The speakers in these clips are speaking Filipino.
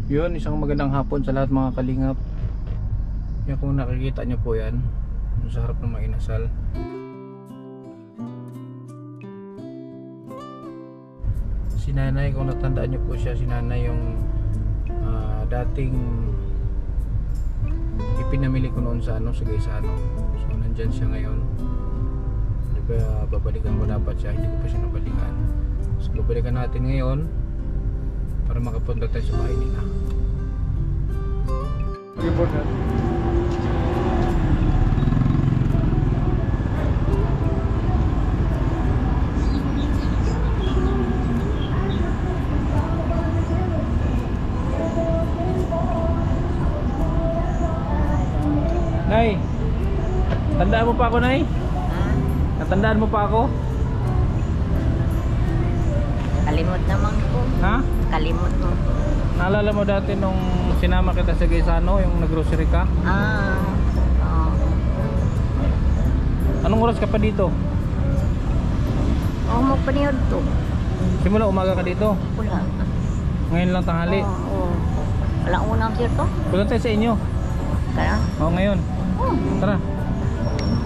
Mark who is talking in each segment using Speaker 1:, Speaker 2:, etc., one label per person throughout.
Speaker 1: Yun, isang magandang hapon sa lahat mga kalingap. Yan, kung nakikita nyo po yan sa harap ng mga inasal. Si nanay, kung natandaan nyo po siya, si nanay yung dating ipinamili ko noon sa sa Gaisano. So nandyan siya ngayon. Diba, babalikan ko dapat siya, hindi ko pa siya nabalikan. So babalikan natin ngayon para makapunta tayo sa bahay nila. Report na. Nay, tandaan mo pa ako, Nay? Natandaan mo pa ako?
Speaker 2: Kalimot naman ko.
Speaker 1: Ha?
Speaker 2: Kalimot mo.
Speaker 1: Naalala mo dati nung sinama kita sa Gaisano, yung nag-grocery ka?
Speaker 2: Oo.
Speaker 1: Anong oras ka pa dito?
Speaker 2: Oo, magpaniyod to.
Speaker 1: Simula umaga ka dito?
Speaker 2: Wala.
Speaker 1: Ngayon lang tanghali?
Speaker 2: Oo. Wala unang sir to.
Speaker 1: Punta tayo sa inyo.
Speaker 2: Kaya?
Speaker 1: Oo, ngayon.
Speaker 2: Oo.
Speaker 1: Tara.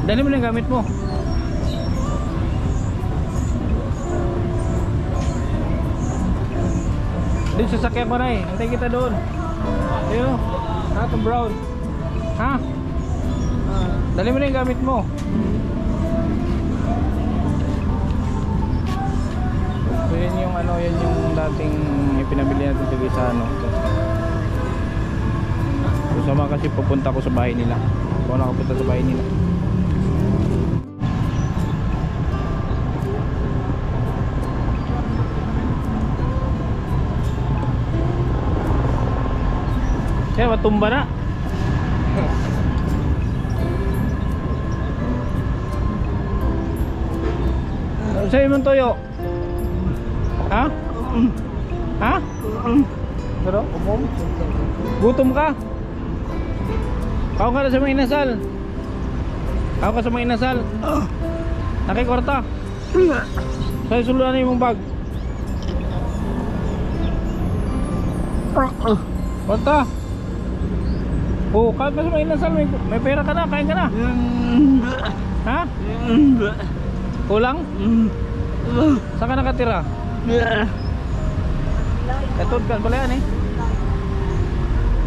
Speaker 1: Dali mo na yung gamit mo. Doon sasakyan ko, Nay. Hintay kita doon. Ayun. Ha, itong brown. Ha? Dali mo na yung gamit mo. So yan yung yan yung dating ipinabili natin sa Gaisano. So sama kasi pupunta ko sa bahay nila. Kung nakapunta sa bahay nila. Kaya matumba na. Sa'yo mong toyo? Ha? Ha? Pero? Gutom ka? Kao ka na sa mga inasal? Kao ka sa mga inasal? Nakikwarta? Sa'yo suluan na yung mong bag? Kwarta? Oh, kahit pa sa mga inasal, may pera ka na, kain ka na. Ha? Kulang? Saan ka nakatira? Katod ka, pala yan eh.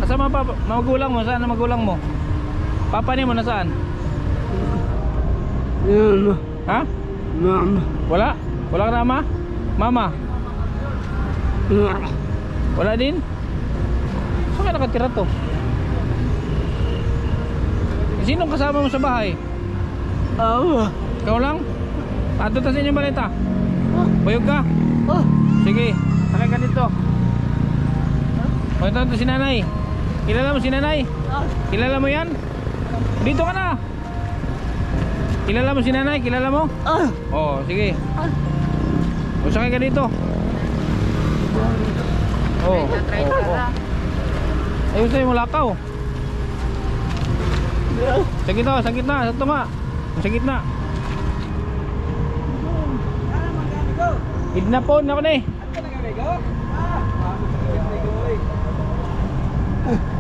Speaker 1: Kasama pa, magulang mo, saan ang magulang mo? Papa niya mo, nasaan? Ha? Wala? Wala ka na ama? Mama? Wala din? Saan ka nakatira to? Sinong kasama mo sa bahay? Ikaw lang? Ato ta sa inyong balita? Bayog ka? Sige, sakay ka dito. Ito si nanay. Kilala mo si nanay? Kilala mo yan? Dito ka na. Kilala mo si nanay? Kilala mo? Oo, sige. O sakay ka dito. Oo. Ayun sa'yo mo lakaw. Sa gitna, sa gitna, sa tuma. Sa gitna. Idnapon ako na eh.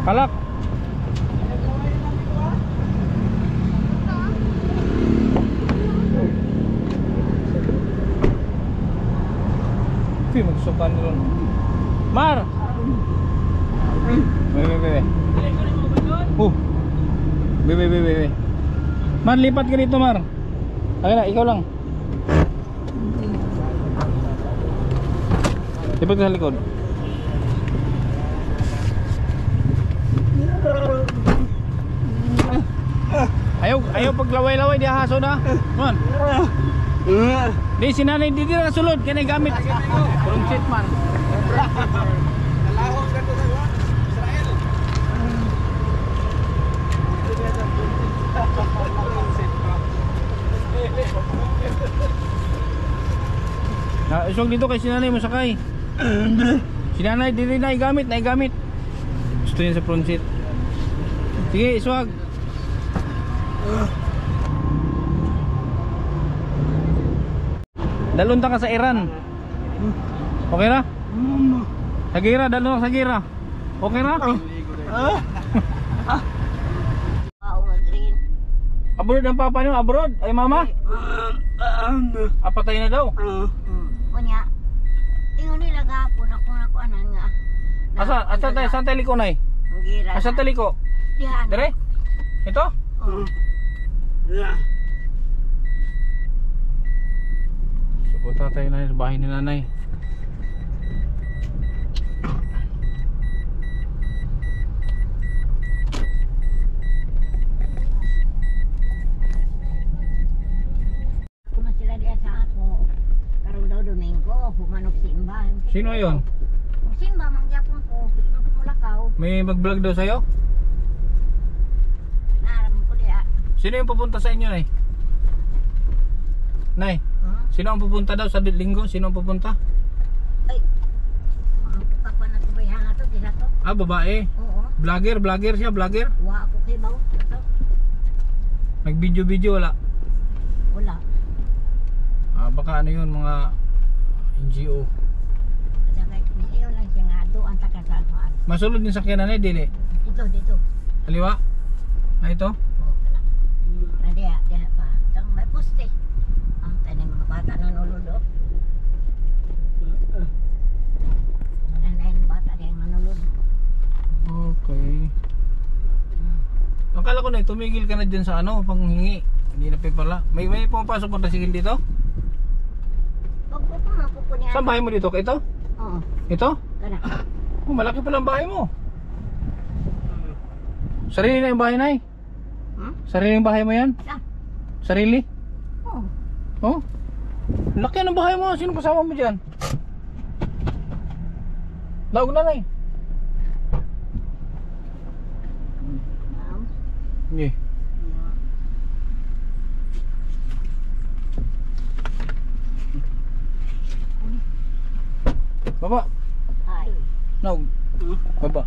Speaker 1: Kalak. Uy, magsukan doon. Mar! Bebe. Bebe. Mar, lipat ka dito, Mar. Okay na, ikaw lang. Lipat ka sa likod. Ayaw paglaway-laway, di ahaso na. Man. Di sinanay, di na sulod. Kaya na gamit. Purong shit, man. Nalahong ka to sa Israel. Iswag dito kay sinanay mo sakay. Sinanay dito na igamit, gusto yun sa front seat. Sige, iswag. Dalunta ka sa Iran. Okay na? Sa gira, dalunta sa gira. Okay na?
Speaker 2: Wow, nga green.
Speaker 1: Abroad ang papa niyo, abroad. Ay mama. Apatay na daw.
Speaker 2: Kunya. Ingon nila gapon ako anan nga.
Speaker 1: Asa tayo, saan tayo liko nay?
Speaker 2: Ang gira.
Speaker 1: Asa tayo liko?
Speaker 2: Diyan.
Speaker 1: Dire? Ito?
Speaker 2: Oo.
Speaker 1: So punta tayo na sa bahay ni nanay.
Speaker 2: Kuma sila diya sa ako. Karon daw Domingo, humanok simba.
Speaker 1: Sino yun?
Speaker 2: Simba mangyapon ko, mulakaw.
Speaker 1: May mag-vlog daw sa'yo?
Speaker 2: Naram ko diya.
Speaker 1: Sino yung pupunta sa inyo nay? Nay, sino ang pupunta daw sa linggo? Sino ang pupunta?
Speaker 2: Ay. Ang pa na tubayan ato dila to.
Speaker 1: Ah, babae.
Speaker 2: Oo.
Speaker 1: Vlogger siya, vlogger.
Speaker 2: Wa ako kay bawo. Ito.
Speaker 1: Nag-video wala.
Speaker 2: Wala.
Speaker 1: Ah, baka ano yun, mga NGO.
Speaker 2: Sabay misiyo lang siya nga doon ta kasamaan.
Speaker 1: Masulod din sakyan nanay, dili.
Speaker 2: Dito.
Speaker 1: Kaliwa? Ah, ito?
Speaker 2: Oh, kana. Na diya pa. Tang may poste. Ang tanay mga bata nanulod. Nanay mga bata diya manulod.
Speaker 1: Okay. Akala ko na tumigil ka na dyan sa ano, panghingi. Hindi na pala. May pumapasok pa tasigil dito?
Speaker 2: Wag ko pa mapupunya.
Speaker 1: Saan bahay mo dito? Ito?
Speaker 2: Oo.
Speaker 1: Ito?
Speaker 2: Kana.
Speaker 1: Oh, malaki pala ang bahay mo. Sarili na yung bahay, nay? Sarili yung bahay mo yan?
Speaker 2: Saan?
Speaker 1: Sarili?
Speaker 2: Oo.
Speaker 1: Oh? Laki ng bahay mo. Sino kasama mo dyan? Laog na, nay.
Speaker 2: Ma'am.
Speaker 1: Hindi. Baba.
Speaker 2: Ay.
Speaker 1: Laog. Baba.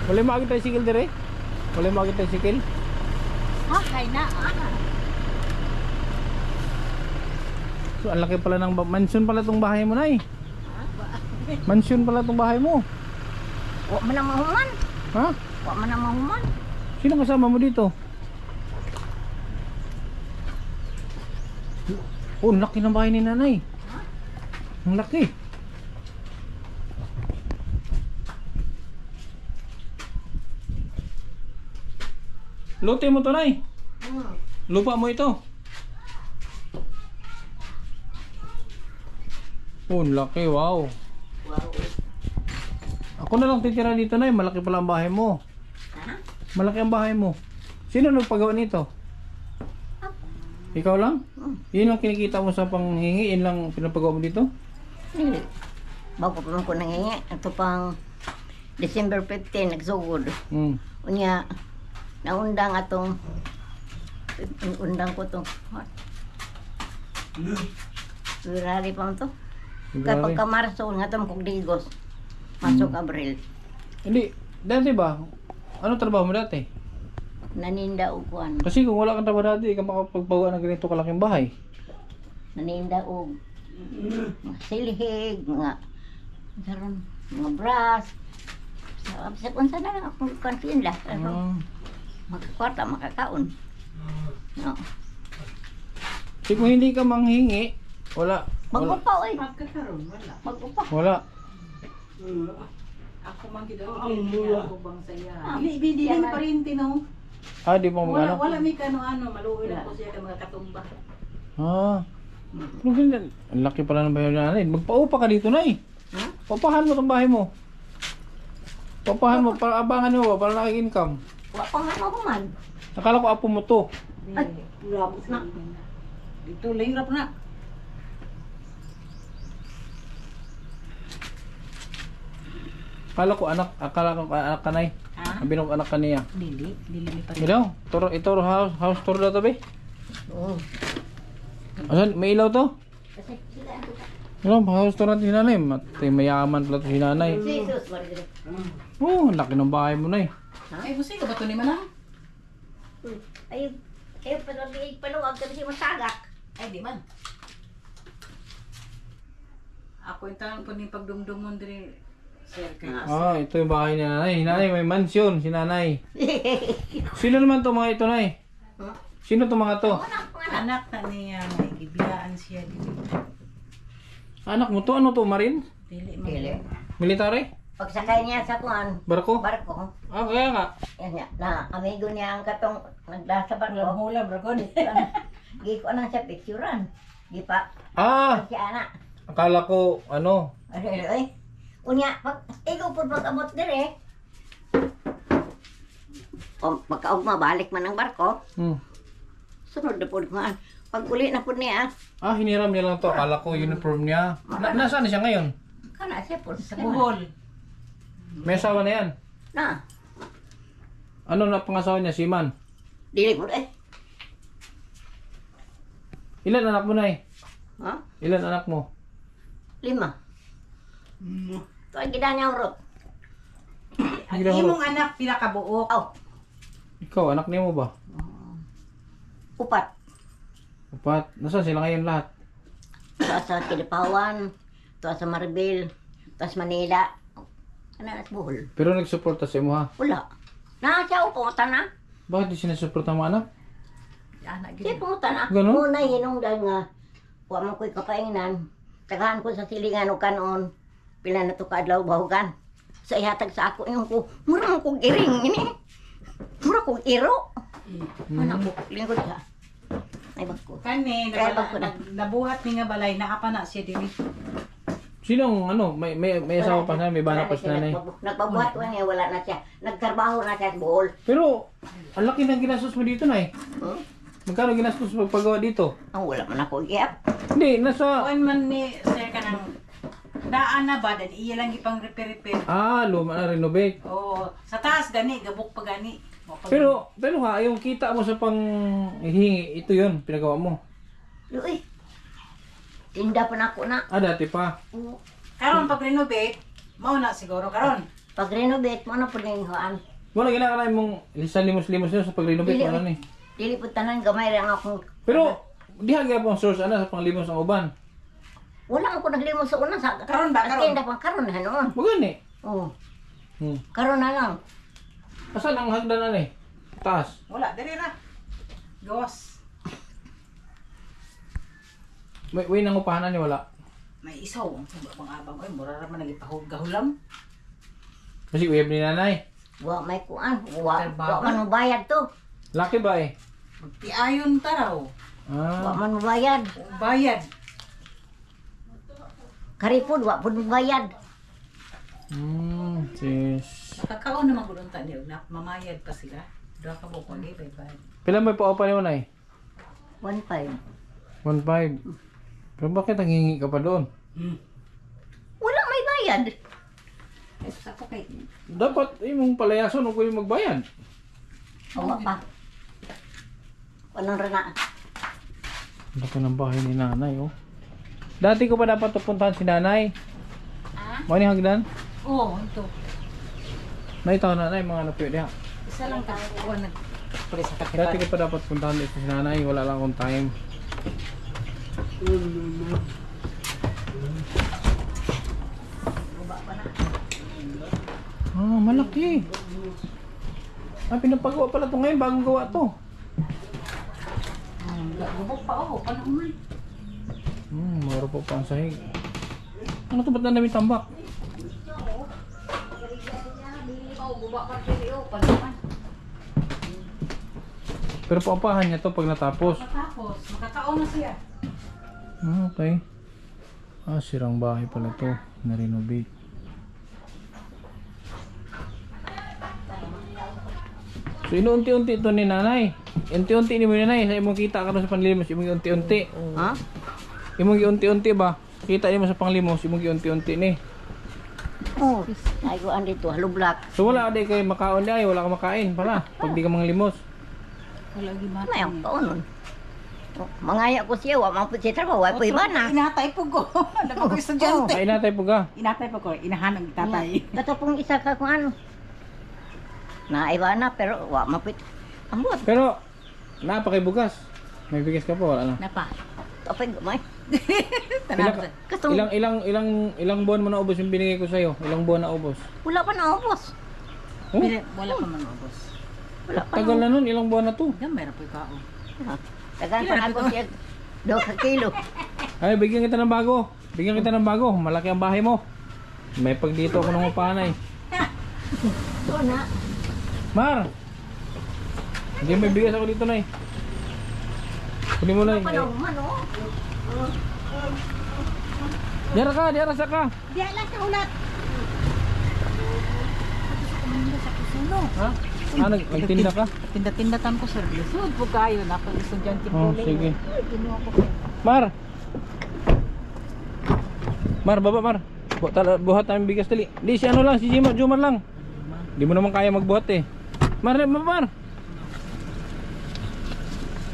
Speaker 1: Wala makakita yung sikil dire? Wala makakita yung sikil?
Speaker 2: Hay na.
Speaker 1: So, ang laki pala ng mansion pala tong bahay mo, nay. Mansion pala tong bahay mo.
Speaker 2: Wa man ang mahuman.
Speaker 1: Ha?
Speaker 2: Wa man ang mahuman.
Speaker 1: Sino kasama mo dito? Oh, ang laki ng bahay ni nanay. Ang laki. Lote mo to, nay. Lupa mo ito. Oh, ang laki, wow.
Speaker 2: Wow.
Speaker 1: Ako na lang titira dito, nay. Malaki pala ang bahay mo.
Speaker 2: Ha?
Speaker 1: Malaki ang bahay mo. Sino nagpagawa nito? Ikaw lang? Yun lang kinikita mo sa panghingi? Yun lang pinapagawa mo dito?
Speaker 2: Dili. Bago pa man ko nangingi. Ito pang December 15, nagsugod. Unya, naundang atong undang ko to. February pa man to. Kapag ka Marso, nga itong Kugdigos. Masok Abril.
Speaker 1: Hindi. Dati ba? Ano trabaho mo dati?
Speaker 2: Naninda o kuan.
Speaker 1: Kasi kung wala kang trabaho dati, ka makapagpagawa ng ganito kalaking bahay.
Speaker 2: Naninda o mga silhig, mga saron, mga brass. Sa kung saan na akong kansin lah. Magkakwarta, makakaon. No.
Speaker 1: Kasi kung hindi ka manghingi, wala.
Speaker 2: Mag-upaw eh.
Speaker 3: Magkakaroon, wala.
Speaker 2: Mag-upaw.
Speaker 1: Wala.
Speaker 3: Ako man kita ako bang saya.
Speaker 2: Ah,
Speaker 3: Hindi
Speaker 2: yan
Speaker 3: na pa rin tinaw.
Speaker 1: Ah, di mo
Speaker 3: Wala
Speaker 1: mag-ano?
Speaker 3: wala may kano-ano, maluoy na ko siya ka mga katumba.
Speaker 1: Ah. Ano ganyan? Ang laki pala ng bahay na nanay. Magpaupa ka dito, nay.
Speaker 2: Ha?
Speaker 1: Paupahan mo itong bahay mo. Paupahan mo, para abangan mo ba? Para nakik-income.
Speaker 2: Wa pa nga ako man.
Speaker 1: Nakala ko apo mo to.
Speaker 2: Ay, labot na.
Speaker 3: Dito lahirap na.
Speaker 1: Akala ko anak kanay.
Speaker 2: Ha?
Speaker 1: Ang binong anak kaniya.
Speaker 3: Dili mi pa.
Speaker 1: Ilaw, ito house tour daw to be.
Speaker 2: Oo.
Speaker 1: Asan, may ilaw to?
Speaker 2: Kasi sila ang tuka.
Speaker 1: Ilaw, house tour natin si nanay. Mayaman pala to si nanay.
Speaker 2: Jesus, wala dito.
Speaker 1: Oh, laki ng bahay mo na eh.
Speaker 3: Ay, musika ba ito ni Manang?
Speaker 2: Ay, paluwag kami siya masagak.
Speaker 3: Ay, di man. Ako yung tanong po ni pagdumdumon din, sir.
Speaker 1: Ah, ito yung bahay ni nanay. Nanay, may mansyon, si nanay. Sino naman to mga ito, nay?
Speaker 2: Huh?
Speaker 1: Sino to mga to?
Speaker 3: Anak na niya, may gibiyaan siya dito.
Speaker 1: Anak mo to? Ano to, Marin?
Speaker 3: Dili mo.
Speaker 2: Dili.
Speaker 1: Military?
Speaker 2: Pagsakay niya sa kuan,
Speaker 1: Barko?
Speaker 2: barko,
Speaker 1: Ah, kaya nga.
Speaker 2: yan niya, na amigo niya ang katong nagdasa barko.
Speaker 3: Hula, bragod.
Speaker 2: Gi ko nang siya picturean. Gi pa,
Speaker 1: Ah,
Speaker 2: si anak.
Speaker 1: akala ko, ano,
Speaker 2: Ano eh? Unya, pag ikaw po pag-abot dire, o pagkaugma, balik man ang barko, sunod na po kuan. Pag uli na po niya,
Speaker 1: hiniram niya lang to. Akala ko uniform niya. Nasaan na siya ngayon?
Speaker 2: kana siya po.
Speaker 3: Sa buhol.
Speaker 1: May asawa na yan.
Speaker 2: Na,
Speaker 1: Ano na pangasawa niya? Siman.
Speaker 2: dili po eh.
Speaker 1: Ilan anak mo, nay?
Speaker 2: Ha?
Speaker 1: Ilan anak mo?
Speaker 2: 5. Ito ang gida niya urot.
Speaker 3: Ang imong anak pinakabuok.
Speaker 2: Aw,
Speaker 1: Ikaw, anak niya mo ba?
Speaker 2: 4.
Speaker 1: 4. Nasaan sila ngayon lahat?
Speaker 2: Ito sa Kilipawan, ito sa Maribel, ito sa Manila. Ano na sa buhol?
Speaker 1: Pero nagsuporta sa imo, ha?
Speaker 2: Wala. Na siya pumunta na.
Speaker 1: Bakit di sinasuporta mo anak?
Speaker 3: Anak
Speaker 2: Siya
Speaker 3: gid.
Speaker 2: pumunta na.
Speaker 1: Ganun?
Speaker 2: Muna hinungdan nga. Huwag mo ko'y kapaingan. Tagahan ko sa silingan o kanon. Pila na to kaadlaw bahugan. Sa ihatag sa ako yung ko. Mura mo kong iring ini. Mura kong iro. Ano ko? Lingkod ka. Ay bag ko.
Speaker 3: Kani,
Speaker 2: Kaya bag ko na.
Speaker 3: nabuhat ni nga balay, naapa na siya dili.
Speaker 1: Sinong, ano, may asawa pa na, may bana pa si nanay.
Speaker 2: Nagpabuhat ko niya, wala na siya. Nagtrabaho na siya sa buhol.
Speaker 1: Pero, ang laki ng ginastos mo dito, nay.
Speaker 2: Hmm?
Speaker 1: Magkano ginastos mo pagpagawa dito?
Speaker 2: Ang wala man ako iap.
Speaker 1: Hindi, nasa...
Speaker 3: Kuan man ni sir ka nang daan na ba, dan iya lang ipang repair-repair.
Speaker 1: luma na renovate.
Speaker 3: Oo, sa taas gani, gabok pa gani.
Speaker 1: Pero ha, yung kita mo sa pang hihingi, ito yun, pinagawa mo.
Speaker 2: Uy, tinda pa na ako na.
Speaker 1: Dati pa.
Speaker 3: Karon pag renovate, mao na siguro karon.
Speaker 2: Pag renovate mo na po ninguan.
Speaker 1: Wala ginagawa mong lisan limos-limos yun sa pag-renovate mo ni.
Speaker 2: Dili po tanan gamay rin akong...
Speaker 1: Pero, di hagya pang source sa panglimos ng uban.
Speaker 2: Wala ako naglimos sa una sa...
Speaker 3: Karon ba, karon?
Speaker 2: Tinda pang karon na noon.
Speaker 1: Magani.
Speaker 2: Oo,
Speaker 1: Hmm.
Speaker 2: karon na lang.
Speaker 1: Asan ang hagdanan eh? Taas.
Speaker 3: Wala diri ra. Gawas.
Speaker 1: May nang upahanan ni wala.
Speaker 3: May isaw ang bang abang oy, mura ra man nagipahog gahulam.
Speaker 1: Kasi web ni nanay.
Speaker 2: Wa may kuan. Wa
Speaker 3: Trabaho.
Speaker 2: man mabayad to.
Speaker 1: Laki ba eh?
Speaker 3: Magtiayon taraw.
Speaker 2: Wa
Speaker 1: Ah,
Speaker 2: man mabayad.
Speaker 3: Bayad.
Speaker 2: Karipod, wa pud mabayad.
Speaker 1: sis.
Speaker 3: Nakakaon naman gud unta niyo na mamayad pa sila. Dra ka buko ni bye.
Speaker 1: Pila may paupa ni mo nay?
Speaker 2: 1.5.
Speaker 1: 1.5. Pero bakit nanghingi ka pa doon?
Speaker 2: Wala may bayad.
Speaker 3: Ay sa ko kay
Speaker 1: Dapat imong palayason kung pwede magbayad.
Speaker 2: Wa pa. Walang rana.
Speaker 1: Ang laki ng bahay ni nanay, oh. Dati ko pa dapat pupuntahan si nanay.
Speaker 3: Ah?
Speaker 1: Mo ni hagdan?
Speaker 3: oh, ito.
Speaker 1: Naitaw nanay mga napyo diha.
Speaker 3: Isa lang ta kuan nag pre sa
Speaker 1: Dati
Speaker 3: kapitan.
Speaker 1: ko pa dapat puntahan dito si nanay, wala lang akong time. Malaki. Pinapagawa pala to ngayon, bagong gawa to.
Speaker 3: Gabok pa oh, panahon.
Speaker 1: Mayroon pa ang sahig. Ano to, ba't na namin tambak? Pero paupahan niya to pag natapos.
Speaker 3: Matapos, makakaon na siya.
Speaker 1: Okay. Sirang bahay pala to. Na-renovate. So, inuunti-unti ito ni nanay. Unti-unti ni mo ni nanay. Sa imong kita ka sa panlimos, imong unti-unti.
Speaker 2: Ha?
Speaker 1: Imong unti-unti ba? Kita niyo sa panglimos, imong unti-unti ni.
Speaker 2: Oh, ay ko andi to halublak.
Speaker 1: So, wala ka kay makaon di ay. Wala ka makain pala. Pag di ka manglimos.
Speaker 3: Wala gimata.
Speaker 2: May ang kaunon. Mangaya ko siya, wa man po siya trabaho, wa po iba na.
Speaker 3: Inatay po ko. Dapat ko estudyante.
Speaker 1: Kain natin po ga.
Speaker 3: Inatay po ko, inahanang tatay.
Speaker 2: Kato pong isa ka kung ano. Naiba na pero wa mapit. Ambot.
Speaker 1: Pero, napakibugas. May bigas ka po, wala na.
Speaker 3: Napa.
Speaker 2: Tapay gamay.
Speaker 1: Ilang buwan mo na ubos yung binigay ko sa'yo? Ilang buwan na ubos?
Speaker 2: Wala pa na ubos.
Speaker 1: Oh?
Speaker 3: Wala pa man ubos.
Speaker 2: Wala pa.
Speaker 1: Tagal na nun, ilang buwan na to.
Speaker 3: Gamay ra po kao.
Speaker 2: Tagan pa ako siya. 2 kilo.
Speaker 1: Ay, bigyan kita ng bago. Bigyan kita ng bago. Malaki ang bahay mo. May pag dito ako ng upahan eh.
Speaker 2: Ito na.
Speaker 1: Mar! Hindi may bigas ako dito na eh. Kunin mo na eh.
Speaker 2: Ano man oh.
Speaker 1: Diara sa ka.
Speaker 3: Diya lang sa ulat. Sa kusino.
Speaker 1: Ha? Ah, nagtinda ka?
Speaker 3: Tinda-tinda tan ko sir. Lisod po kayo na ako estudyante
Speaker 1: Oh,
Speaker 3: po.
Speaker 1: sige.
Speaker 3: Kinuha ko kayo.
Speaker 1: Mar! Mar, baba Mar. Buhat namin bigas tali. Di si ano lang, si Jumar lang. Di mo naman kaya magbuhat eh. Mar, Mar!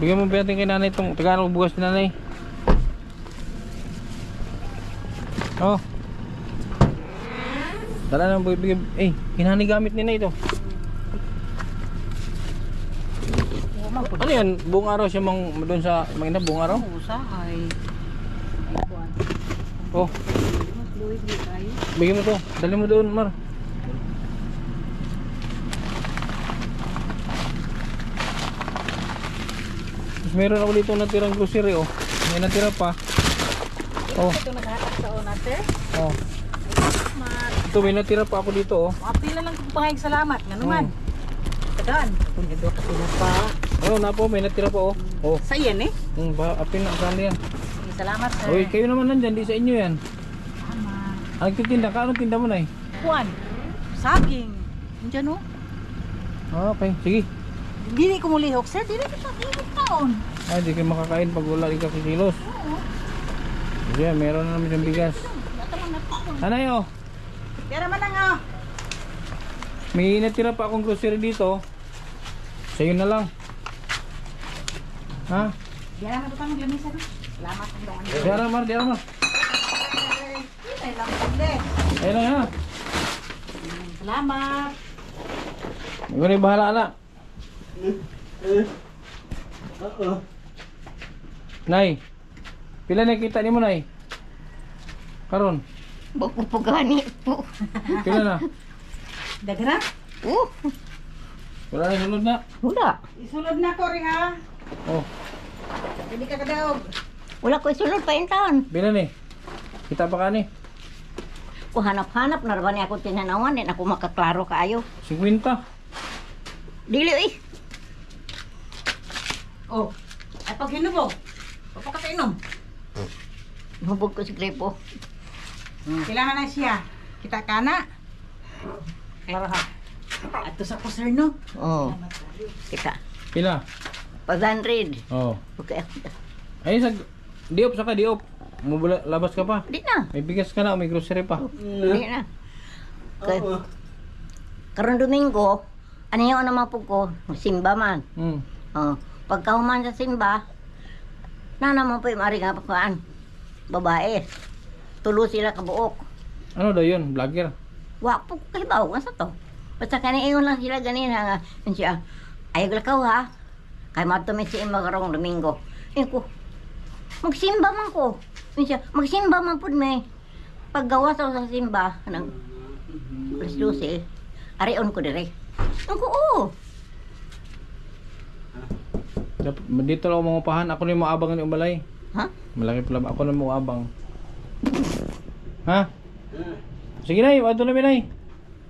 Speaker 1: Bigyan mo ba natin kay nanay itong tagaan ko bugas ni nanay. Oh. Dala nang bigyan. Eh, hinani gamit ni na ito. Ano yan? Buong araw siya doon sa mga buong araw?
Speaker 3: Usahay. Ay kuan.
Speaker 1: Oh,
Speaker 3: Mag-fluid di kayo.
Speaker 1: bigyan mo to. Dali mo doon, Mar. Mas meron ako dito natirang grocery oh. May natira pa. Oh,
Speaker 3: Ito naghatak sa onate.
Speaker 1: oh.
Speaker 3: Mat.
Speaker 1: Ito may natira pa ako dito oh.
Speaker 3: Apila lang kung pangayag salamat. Nga naman. Tagaan. Kung ito ka pa.
Speaker 1: Oh, na po, may natira pa oh. Oh.
Speaker 3: Sa iyan eh.
Speaker 1: Ba, apin na saan yan.
Speaker 3: Sige, salamat sir.
Speaker 1: Oy, kayo naman nandyan, di sa inyo yan.
Speaker 3: Tama.
Speaker 1: Ang titinda ka, anong tinda mo na eh?
Speaker 3: Kuan. Saging. Diyan oh.
Speaker 1: Okay, sige.
Speaker 3: Dili ko mulihok sir. Dili ko sa ilog taon.
Speaker 1: Ay, di kayo makakain pag wala ikaw kilos.
Speaker 3: Oo.
Speaker 1: Sige, meron na namin siyang bigas. Anay oh,
Speaker 3: Pero man lang oh.
Speaker 1: may natira pa akong grocery dito. Sa'yo na lang. Ha?
Speaker 3: Diyan na ito maglamisa no. Salamat ang doon.
Speaker 1: Diara Mar.
Speaker 3: Ay lang ulit.
Speaker 1: Ayun na ha.
Speaker 3: Salamat.
Speaker 1: Ikaw na yung bahala na. Nay, pila na kita ni mo nay? Karon,
Speaker 2: Bago po gani po.
Speaker 1: pila na?
Speaker 3: Dagra.
Speaker 1: Wala na sulod na.
Speaker 2: Wala.
Speaker 3: Isulod na ko rin ha.
Speaker 1: Oh,
Speaker 3: Hindi ka kadaog.
Speaker 2: Wala ko isunod pa yung taon.
Speaker 1: pila ni? Kita pa ka ni?
Speaker 2: Kung hanap-hanap na rin ako tinanawan, din ako makaklaro kaayo.
Speaker 1: 50.
Speaker 2: Dili eh.
Speaker 3: Oh. Ay pag hinubog. Papakatainom.
Speaker 2: Hubog ko si Grepo.
Speaker 3: Kailangan na siya. Kita ka na. Klaro ha. Ato sa kuser no.
Speaker 2: Oo. Kita.
Speaker 1: Pila?
Speaker 2: 500.
Speaker 1: Oh.
Speaker 2: Okay.
Speaker 1: Ay, diop saka diop. Labas ka pa.
Speaker 2: Di na.
Speaker 1: May bigas ka na, may grocery pa.
Speaker 2: Di na. Karon Domingo, ano yung naman po ko? Simba man.
Speaker 1: Hmm.
Speaker 2: Oh. Pagkahuman sa simba, na naman po yung ari nga pakuan. Babae. Tulo sila kabuok.
Speaker 1: Ano daw yun? Vlogger?
Speaker 2: Wa po kay baw nga sa to. Basta kaniingon lang sila ganina nga siya. Ayaw lakaw ha. Kay madto mi si magarong Domingo. Ko. Magsimba man ko. Siya, magsimba man pud may. Paggawa sa simba nang alas 12. Arion ko dire. Ko oo.
Speaker 1: Dito lang ako mangupahan. Ako na yung maabang ng umalay.
Speaker 2: Ha?
Speaker 1: Malaki pala. Ako na maabang. Ha? Sige na, ato na binay.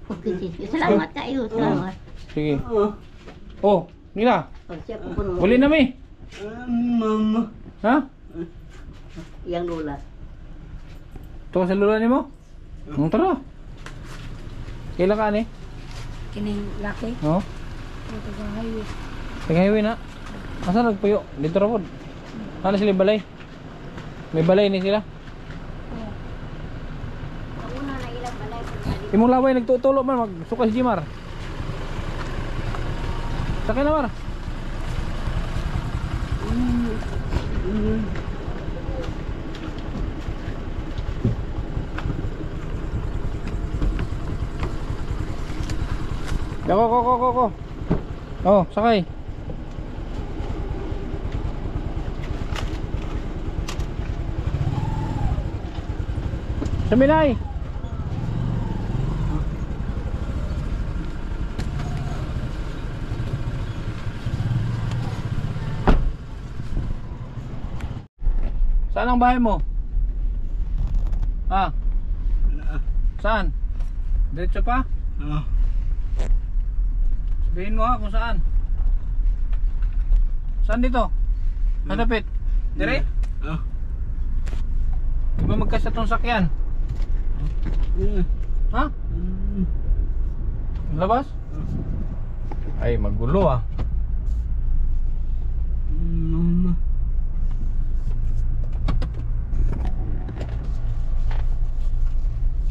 Speaker 2: Okay, sige. Salamat kayo. Salamat.
Speaker 1: Sige. Oh, nila.
Speaker 2: Pag siya pupuno mo.
Speaker 1: Uli na mi. Ha?
Speaker 2: Yang lula.
Speaker 1: Ito sa lula ni mo? Tara. Kailan ka ni?
Speaker 3: Kining laki.
Speaker 1: Oh.
Speaker 3: Ito sa highway.
Speaker 1: Tagahiwi na. Asa nagpuyo? Dito ra pod. Ano sila balay? May balay ni sila.
Speaker 2: Una na ilang balay.
Speaker 1: Imong laway nagtutulo man magsuka si Jimar. Sakay na Mar. Ko. Oh, sakay. Saminay. Saan ang bahay mo? Ah. Saan? Diretso pa? Sabihin mo ha kung saan. Saan dito? Hanapit. Dire? Di ba magkasya tong sakyan? Ha? Labas? Ay, magulo ah.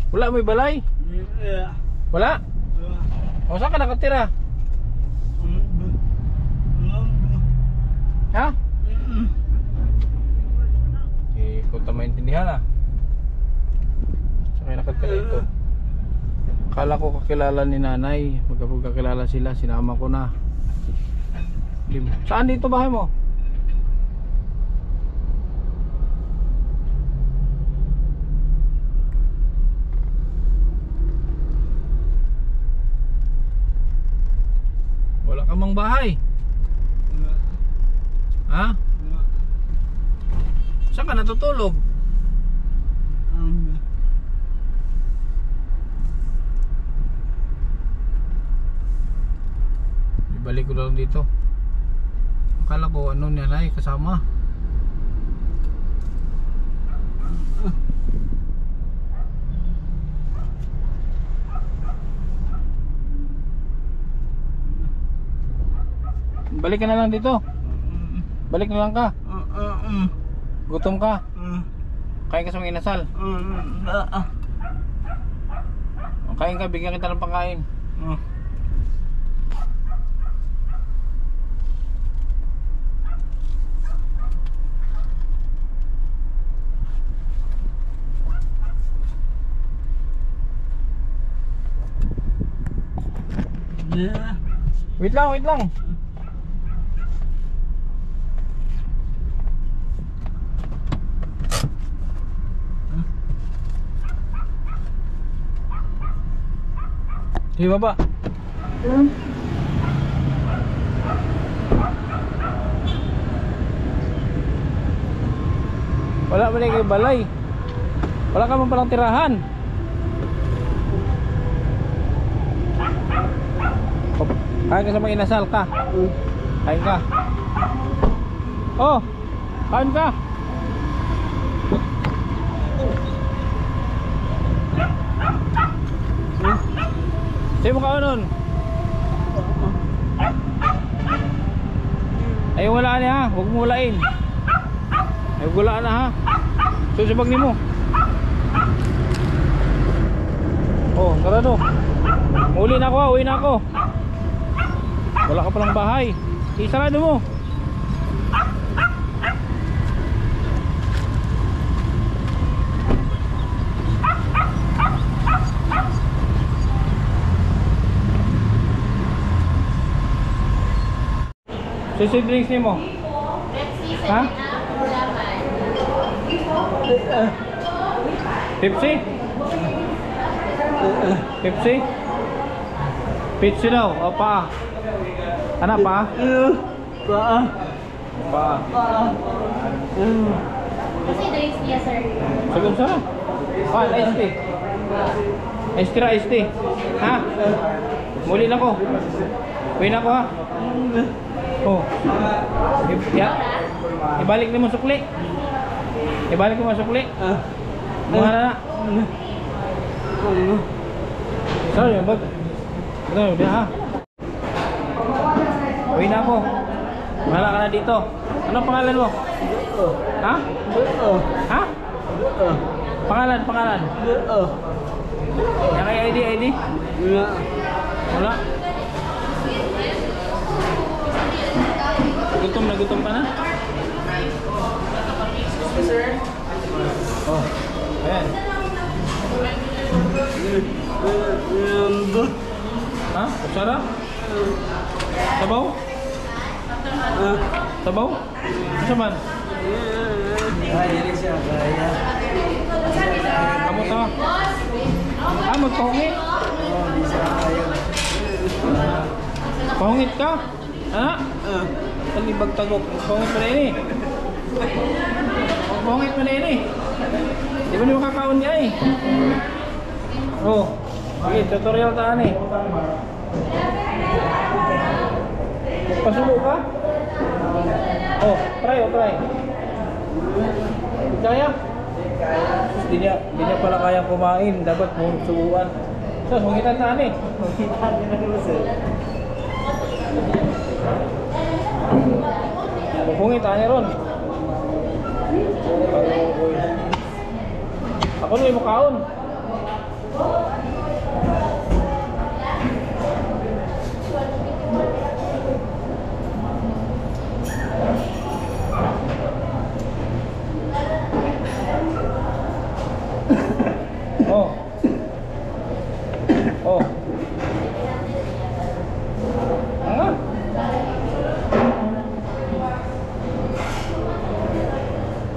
Speaker 1: Wala may balay? Wala? O saan ka nakatira? Ha? Eh, kung ta maintindihan ah. Saan kayo nakatira ito? Akala ko kakilala ni nanay. Magkakilala sila, sinama ko na. Saan dito bahay mo? Wala ka mang bahay? Ha? Saan ka natutulog? Ibalik ko lang dito. Akala ko ano niya na kasama. Balik ka na lang dito. Balik na lang ka. Gutom ka. Kain ka sa mga inasal. Kain ka, bigyan kita ng pangkain. Wait lang. Sige, baba. Wala ba na kayo balay? Wala ka man palang tirahan. Kain ka sa mga inasal ka. Kain ka. Oh, kain ka. Sa'yo mo ka nun. Ay wala na ha. Huwag mo walain. Ay wala na ha. Susubag ni mo. Oh, karado. Muli na ako ha. Uwi na ako. Wala ka palang bahay. Isarado mo. Sisi drinks ni mo? Ha? Pepsi? Pepsi? Pepsi daw, o pa? Ano pa? Pa.
Speaker 4: Kasi drinks niya, sir.
Speaker 1: Sagun sana? Ah, iced tea. Iced tea. Ha? Muli na ko. Uwi na ko ha. Oh. Ibalik ni mo sukli. Ibalik mo sukli. Mga na. Sorry, bag. Ito, dia ha. Uwi na ako. Mahala ka na dito. Anong pangalan mo? Ha? Ha? Pangalan? Yan kay ID? Wala. Gutom ka na? Oh, ayan. Ha? Ha? Kutsara? Sabaw? Sabaw? Asa man? Kamot ha? Magpahungit? Pahungit ka? Ha? Talibag tagok. Pahungit pa na ini. Pahungit pa na ini. Di ba niyo makakaon niya eh? Oh. Sige, tutorial taan eh. Pasubo ka? Oh, try. Kaya? Hindi niya pala kayang kumain. Dapat mo subuan. So, hungitan taan eh. Hungit taan ron. Ako na yung makaon. Oh. Ano?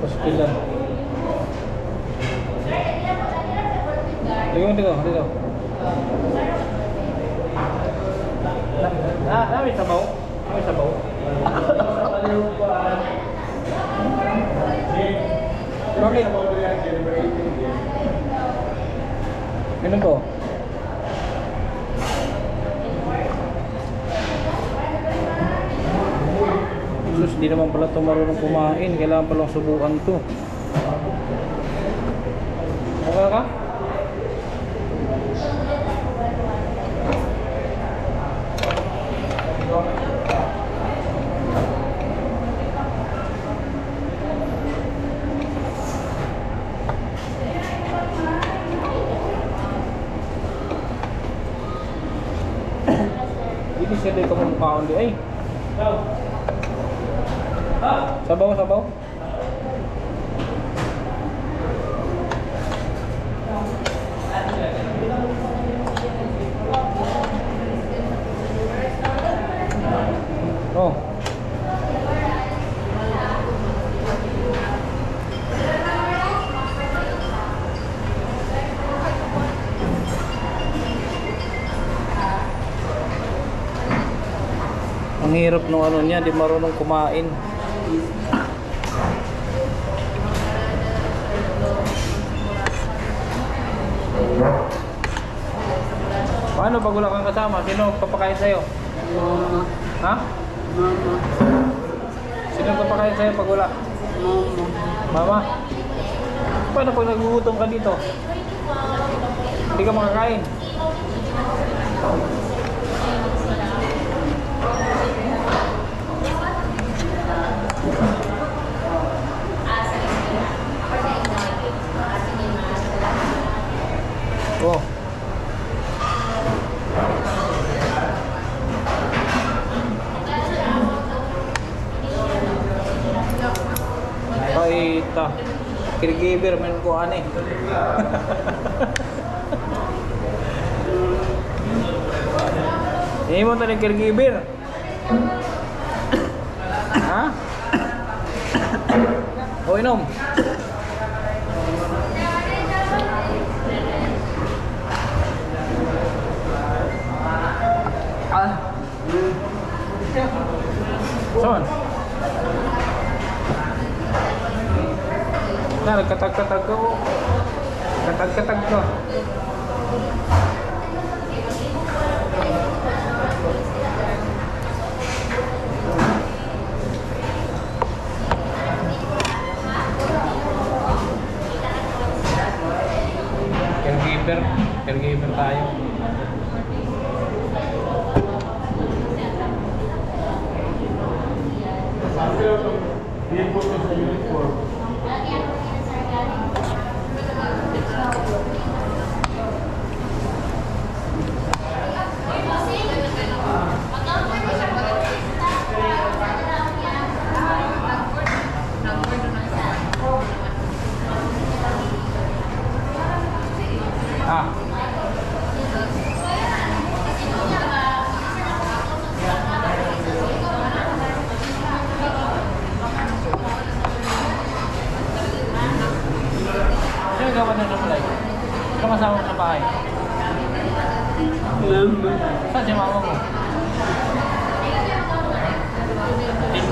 Speaker 1: Pastilan. Dito. May sabaw. Bakit? Ganun po. Sus, di naman pala ito marunong kumain. Kailangan palang subukan to. Okay ka? Hindi siya din kamukhaon di ay. Sabaw. Oh. Ang hirap ng ano niya, di marunong kumain. Paano pag wala kang kasama? Sino papakain sa'yo?
Speaker 2: Mama.
Speaker 1: Ha?
Speaker 2: Mama.
Speaker 1: Sino papakain sa'yo pag wala?
Speaker 2: Mama.
Speaker 1: Mama? Paano pag nagugutom ka dito? Hindi ka makakain? Oh. Paita. Caregiver man ko ani. Ini mo tadi caregiver. Ha? Oh, inom. Son. Nah, katag-katag ko. Katag-katag ko. Caregiver tayo. Ah.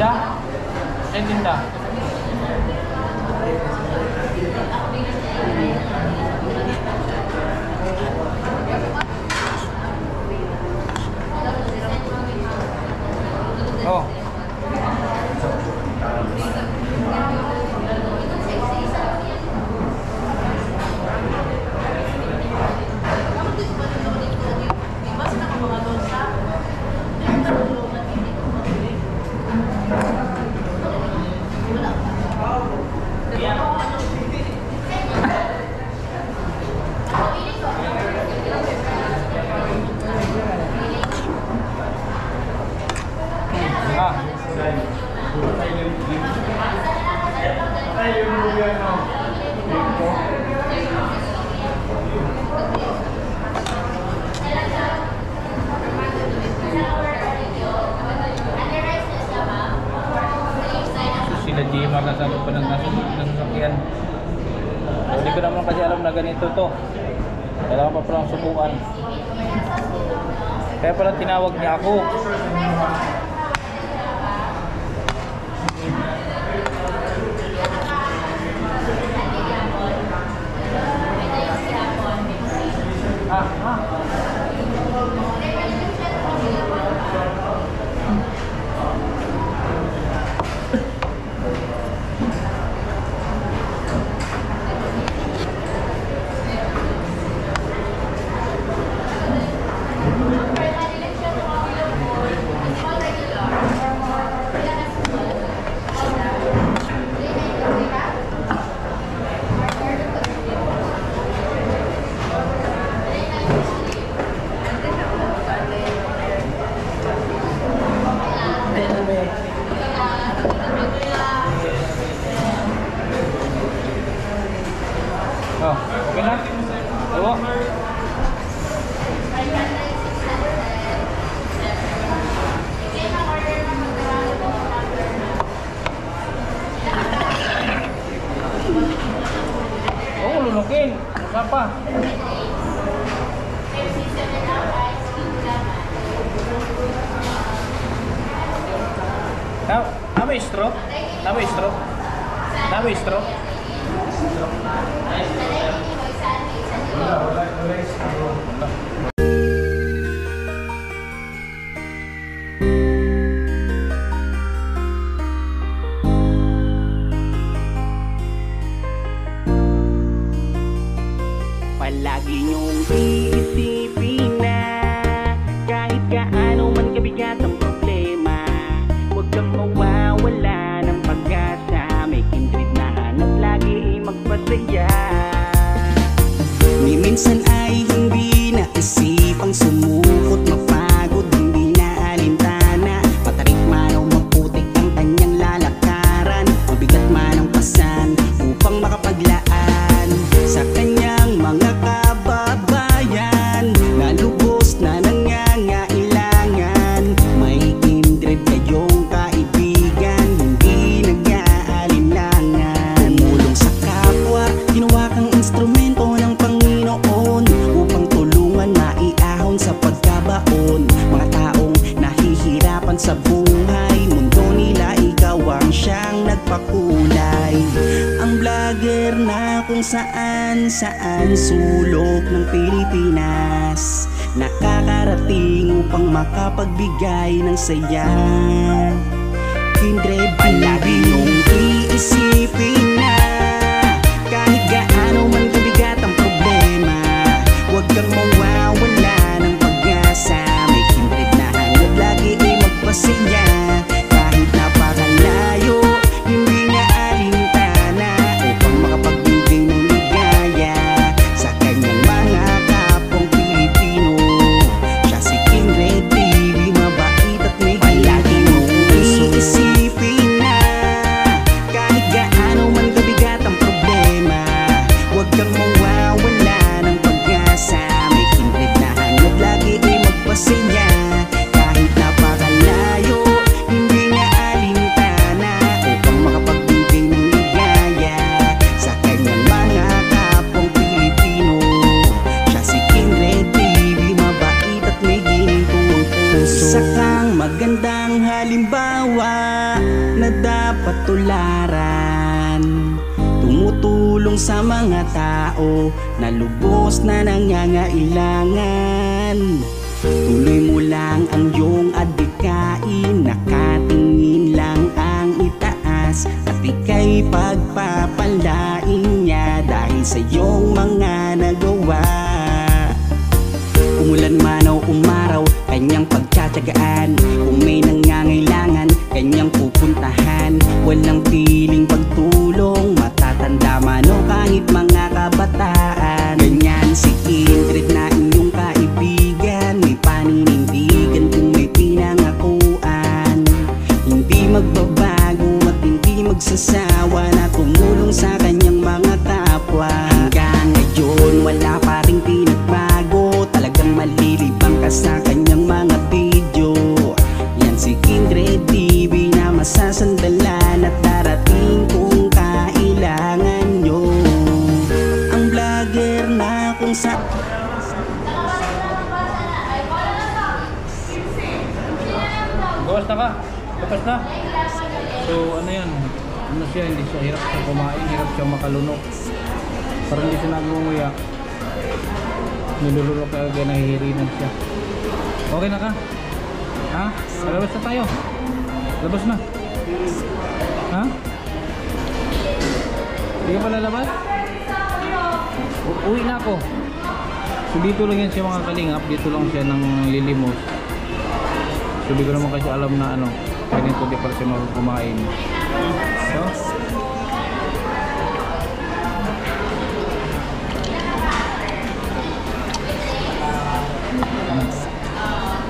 Speaker 1: tinda? Saan tinda? Oh. Sila Jima na sa pa ng nasasakyan. Hindi ko naman kasi alam na ganito to. Kailangan pa palang subukan. Kaya pala tinawag niya ako. Oh, okay na? Oo. Oh, lulukin. Apa? Nama istro? Nama istro? Nama istro?
Speaker 5: Palagi niyong iisipin na kahit gaano man kabigat ang problema, huwag kang mawawala ng pag-asa. May kindred na hanap lagi magpasaya. Ni minsan ay hindi naisipang sumukot, mapagod, hindi na alintana. Matarik man o maputik ang kanyang lalakaran, mabigat man ang pasan upang makapaglaan sa kanyang mga kababayan na lubos na nangangailangan. May kindred kayong kaibigan, hindi nag-aalinlangan. Tumulong sa kapwa, ginawa kang instrumento ng Panginoon upang tulungan maiahon sa pagkabaon. Mga taong nahihirapan sa buhay, mundo nila ikaw ang siyang nagpakulay. Ang vlogger na kung saan sulok ng Pilipinas nakakarating upang makapagbigay ng saya. Kindred, palagi niyong iisipin na kahit gaano man kabigat ang problema, huwag kang mawawala ng pag-asa. May kindred na hanap lagi magpasaya. Kahit napakalayo, hindi na alintana upang makapagbigay ng ligaya sa kanyang mga kapwang Pilipino. Siya si Kindred TV, mabait at may palagi mong iisipin na kahit gaano man kabigat magandang halimbawa na dapat tularan. Tumutulong sa mga tao na lubos na nangangailangan. Tuloy mo lang ang iyong adhikain, nakatingin lang ang itaas, at ika'y pagpapalain niya dahil sa iyong mga nagawa. Umulan man o umaraw, kanyang pagtsatsagaan. Kung may nangangailangan, kanyang pupuntahan. Walang piling pagtulong, matatanda man o kahit mga kabataan. Ganyan si Kindred na inyong kaibigan, may paninindigan kung may pinangakuan. Hindi magbabago at hindi magsasawa na tumulong sa kanyang mga kapwa. Hanggang ngayon wala pa ring pinagbago, talagang malilibang ka sa kanyang mga video. Yan si Kindred TV na masasandalan at darating kung kailangan nyo. Ang vlogger na kung sa
Speaker 1: Gawas na ka? Tapos na? So ano yan? Ano siya? Hindi siya hirap siya kumain, hirap siya makalunok. Parang hindi siya nag-umuya. Nilulunok kaya nahihirinan siya. Okay na ka? Ha? Labas na tayo. Labas na. Ha? Hindi ka pa lalabas? Uwi na ako. So dito lang yan siya mga kalingap. Dito lang siya ng lilimos. So di ko naman kasi alam na ano, ganito di para siya kumain. So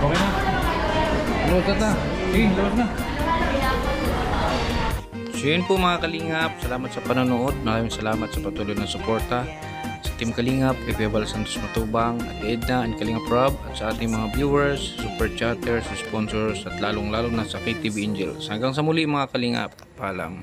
Speaker 1: okay na. Labas na. Sige, labas na. So yun po mga kalingap, salamat sa panonood. Maraming salamat sa patuloy na suporta sa Team Kalingap, kay Kuya Bal Santos Matubang, at Edna and Kalingap Rob, at sa ating mga viewers, super chatters, sponsors, at lalong-lalo na sa KTV Angels. Hanggang sa muli mga kalingap, paalam.